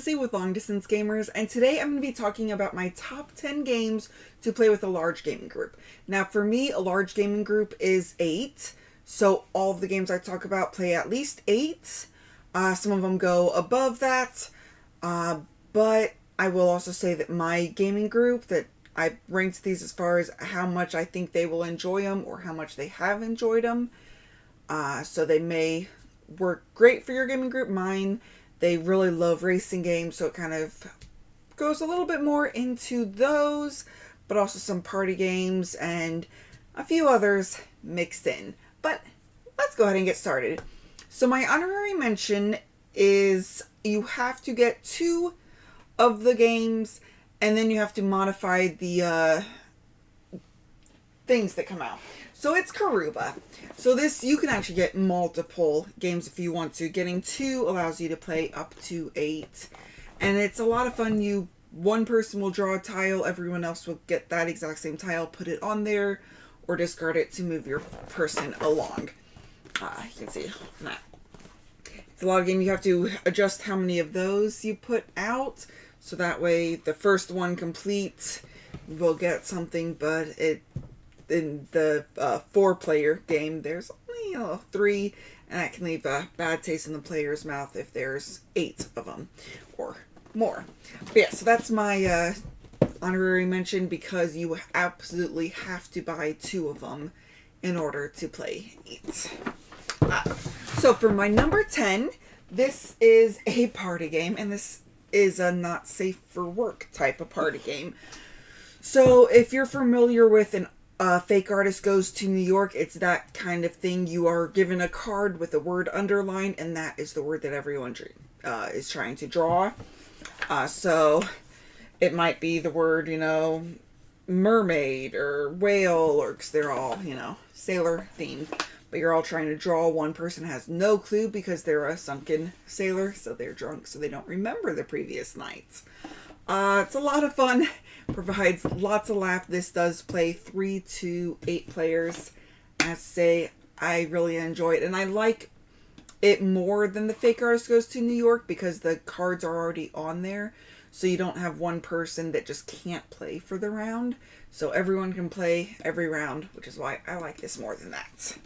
Lizzy with Long Distance Gamers, and today I'm going to be talking about my top 10 games to play with a large gaming group. Now, for me, a large gaming group is 8, so all of the games I talk about play at least 8. Some of them go above that, but I will also say that my gaming group, that I ranked these as far as how much I think they will enjoy them or how much they have enjoyed them. So they may work great for your gaming group. Mine, they really love racing games, so it kind of goes a little bit more into those, but also some party games and a few others mixed in. But let's go ahead and get started. So my honorary mention is you have to get 2 of the games, and then you have to modify the things that come out. So it's Karuba. So this, you can actually get multiple games if you want to. Getting 2 allows you to play up to 8. And it's a lot of fun. One person will draw a tile, everyone else will get that exact same tile, put it on there, or discard it to move your person along. You can see that. It's a lot of game. You have to adjust how many of those you put out. So that way the first one complete will get something, but in the 4-player game, there's only 3, and that can leave a bad taste in the player's mouth if there's 8 of them or more. But yeah, so that's my honorary mention, because you absolutely have to buy 2 of them in order to play 8. So for my number 10, this is a party game, and this is a not safe for work type of party game. So if you're familiar with Fake Artist Goes to New York, it's that kind of thing. You are given a card with a word underlined, and that is the word that everyone is trying to draw. So it might be the word, mermaid or whale, or because they're all, sailor themed. But you're all trying to draw. One person has no clue because they're a sunken sailor, so they're drunk, so they don't remember the previous nights. It's a lot of fun. Provides lots of laugh. This does play 3 to 8 players. I say I really enjoy it, and I like it more than the Fake Artist Goes to New York because the cards are already on there, so you don't have one person that just can't play for the round. So everyone can play every round, which is why I like this more than that.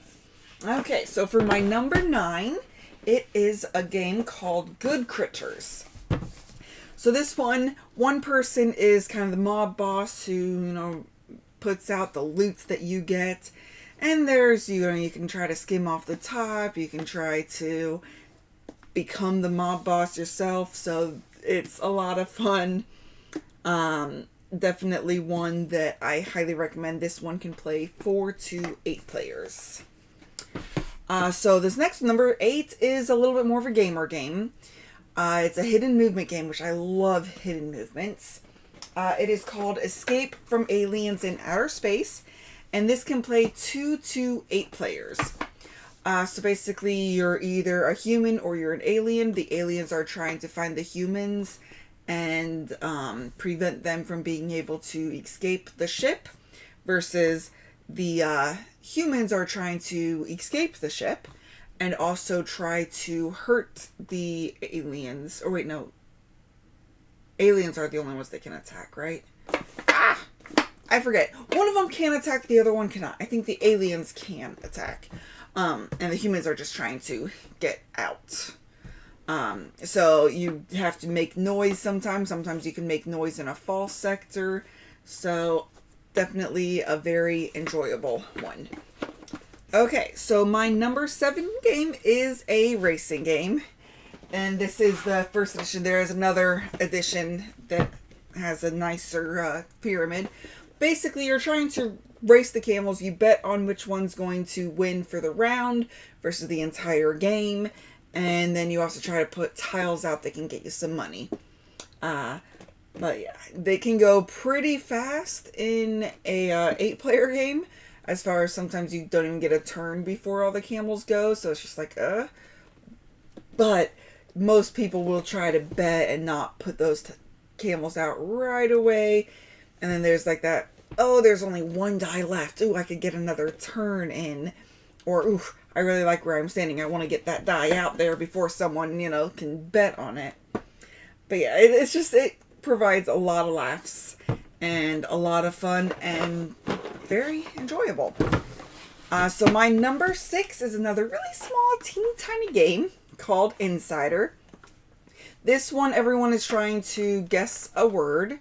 Okay, so for my number 9, it is a game called Good Critters. So this one person is kind of the mob boss who, puts out the loots that you get. And there's, you can try to skim off the top. You can try to become the mob boss yourself. So it's a lot of fun. Definitely one that I highly recommend. This one can play 4 to 8 players. So this next number 8 is a little bit more of a gamer game. It's a hidden movement game, which I love hidden movements. It is called Escape from Aliens in Outer Space, and this can play 2 to 8 players. So basically, you're either a human or you're an alien. The aliens are trying to find the humans and prevent them from being able to escape the ship, versus the humans are trying to escape the ship and also try to hurt the aliens. Or wait, no. Aliens are the only ones that can attack, right? I forget. One of them can attack, the other one cannot. I think the aliens can attack. And the humans are just trying to get out. So you have to make noise sometimes. Sometimes you can make noise in a false sector. So definitely a very enjoyable one. Okay, so my number 7 game is a racing game, and this is the first edition. There is another edition that has a nicer pyramid. Basically, you're trying to race the camels. You bet on which one's going to win for the round versus the entire game, and then you also try to put tiles out that can get you some money. But yeah, they can go pretty fast in a 8-player game. As far as sometimes you don't even get a turn before all the camels go. So it's just like, But most people will try to bet and not put those camels out right away. And then there's like that, there's only one die left. Ooh, I could get another turn in. Or, ooh, I really like where I'm standing. I want to get that die out there before someone, can bet on it. But But yeah, it provides a lot of laughs and a lot of fun and very enjoyable. So my number 6 is another really small, teeny tiny game called Insider. This one, everyone is trying to guess a word,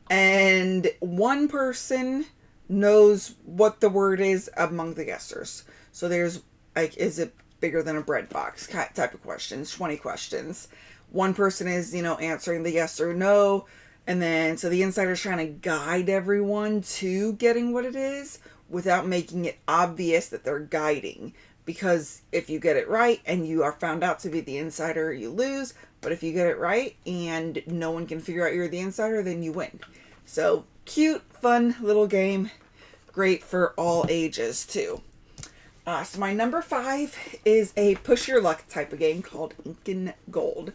and one person knows what the word is among the guessers. So there's, like, is it bigger than a bread box type of questions, 20 questions. One person is, answering the yes or no, and then so the insider's trying to guide everyone to getting what it is without making it obvious that they're guiding. Because if you get it right and you are found out to be the insider, you lose. But if you get it right and no one can figure out you're the insider, then you win. So, cute, fun little game. Great for all ages, too. So my number 5 is a push your luck type of game called Ink and Gold.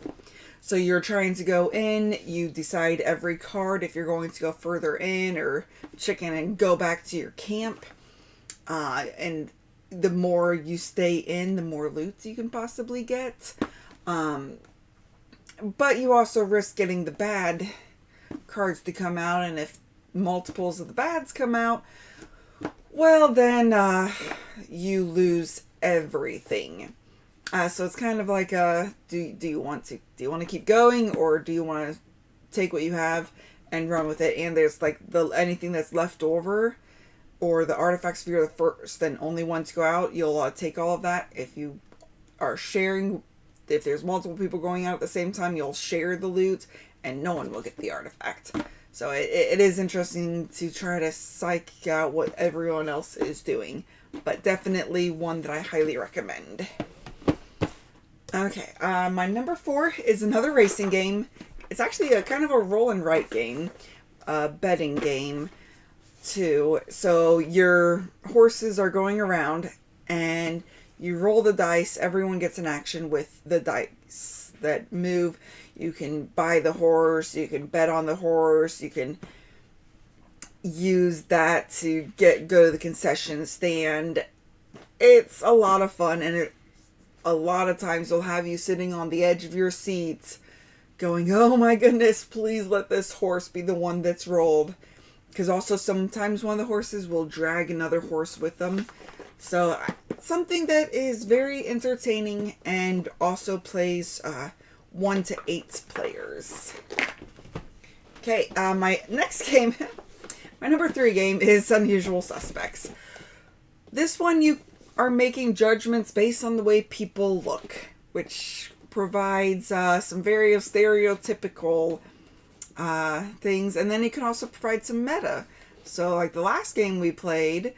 So you're trying to go in, you decide every card if you're going to go further in or chicken and go back to your camp. And the more you stay in, the more loot you can possibly get. But you also risk getting the bad cards to come out, and if multiples of the bads come out, well, then you lose everything. So it's kind of like do you want to keep going, or do you want to take what you have and run with it? And there's like anything that's left over, or the artifacts, if you're the first and only one to go out, you'll take all of that. If you are sharing, if there's multiple people going out at the same time, you'll share the loot, and no one will get the artifact. So it is interesting to try to psych out what everyone else is doing. But definitely one that I highly recommend. Okay, my number 4 is another racing game. It's actually a kind of a roll and write game. Betting game, too. So your horses are going around, and you roll the dice. Everyone gets an action with the dice that move. You can buy the horse, you can bet on the horse, you can use that to go to the concession stand. It's a lot of fun, and a lot of times will have you sitting on the edge of your seat going, oh my goodness, please let this horse be the one that's rolled. Because also sometimes one of the horses will drag another horse with them. So something that is very entertaining and also plays 1 to 8 players. Okay, my next game, my number 3 game is Unusual Suspects. This one you are making judgments based on the way people look, which provides some very stereotypical things, and then it can also provide some meta. So like the last game we played,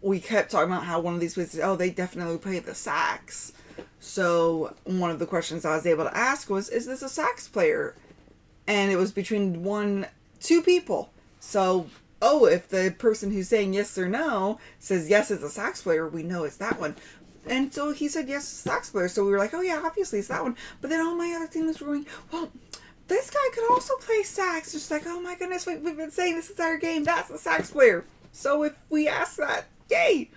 we kept talking about how one of these places, they definitely play the sax. So one of the questions I was able to ask was, is this a sax player? And it was between 2 people. So, if the person who's saying yes or no says yes, it's a sax player, we know it's that one. And so he said yes, it's a sax player. So we were like, oh yeah, obviously it's that one. But then all my other teammates were going, well, this guy could also play sax. Just like, oh my goodness, we've been saying this entire game, that's a sax player. So if we ask that, yay!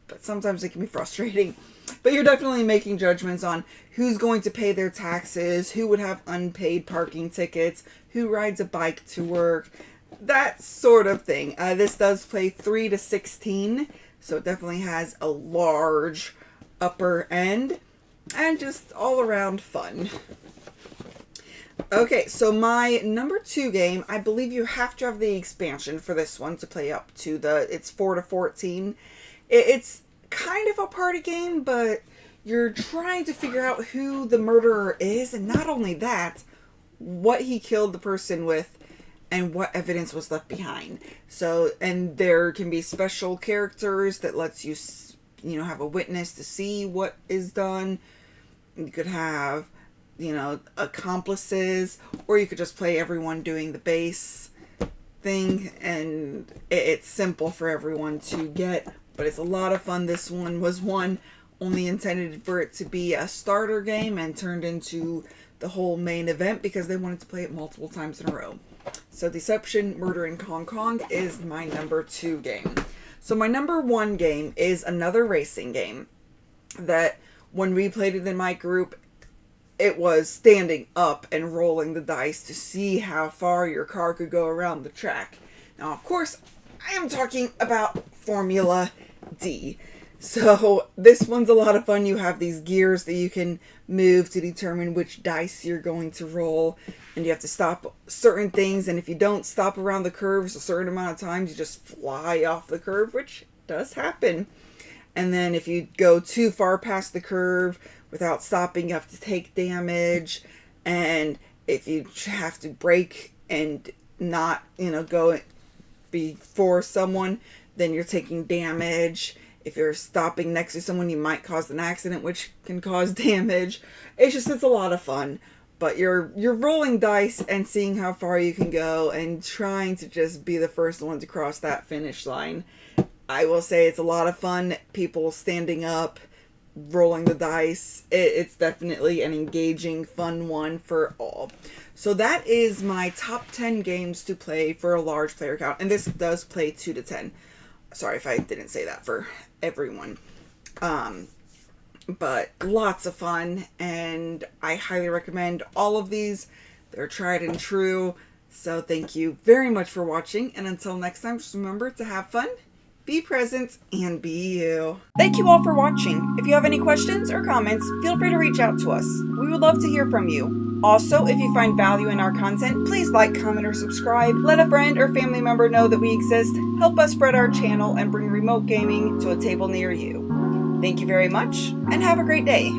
But sometimes it can be frustrating. But you're definitely making judgments on who's going to pay their taxes, who would have unpaid parking tickets, who rides a bike to work, that sort of thing. This does play 3 to 16, so it definitely has a large upper end, and just all around fun. Okay, so my number 2 game, I believe you have to have the expansion for this one to play up to it's 4 to 14. It's kind of a party game, but you're trying to figure out who the murderer is, and not only that, what he killed the person with, and what evidence was left behind. So, and there can be special characters that lets you, have a witness to see what is done. You could have, accomplices, or you could just play everyone doing the base thing, and it's simple for everyone to get, but it's a lot of fun. This one was only intended for it to be a starter game and turned into the whole main event because they wanted to play it multiple times in a row. So Deception, Murder in Hong Kong is my number 2 game. So my number 1 game is another racing game that when we played it in my group, it was standing up and rolling the dice to see how far your car could go around the track. Now, of course, I am talking about Formula D. So this one's a lot of fun. You have these gears that you can move to determine which dice you're going to roll, and you have to stop certain things, and if you don't stop around the curves a certain amount of times, you just fly off the curve, which does happen. And then if you go too far past the curve without stopping, you have to take damage. And if you have to brake and not, go before someone, then you're taking damage. If you're stopping next to someone, you might cause an accident, which can cause damage. It's a lot of fun. But you're rolling dice and seeing how far you can go and trying to just be the first one to cross that finish line. I will say it's a lot of fun. People standing up, rolling the dice. It's definitely an engaging, fun one for all. So that is my top 10 games to play for a large player count. And this does play 2 to 10. Sorry if I didn't say that for everyone. But lots of fun, and I highly recommend all of these. They're tried and true. So thank you very much for watching, and until next time, just remember to have fun, be present, and be you. Thank you all for watching. If you have any questions or comments, feel free to reach out to us. We would love to hear from you. Also, if you find value in our content, please like, comment, or subscribe. Let a friend or family member know that we exist. Help us spread our channel and bring remote gaming to a table near you. Thank you very much, and have a great day.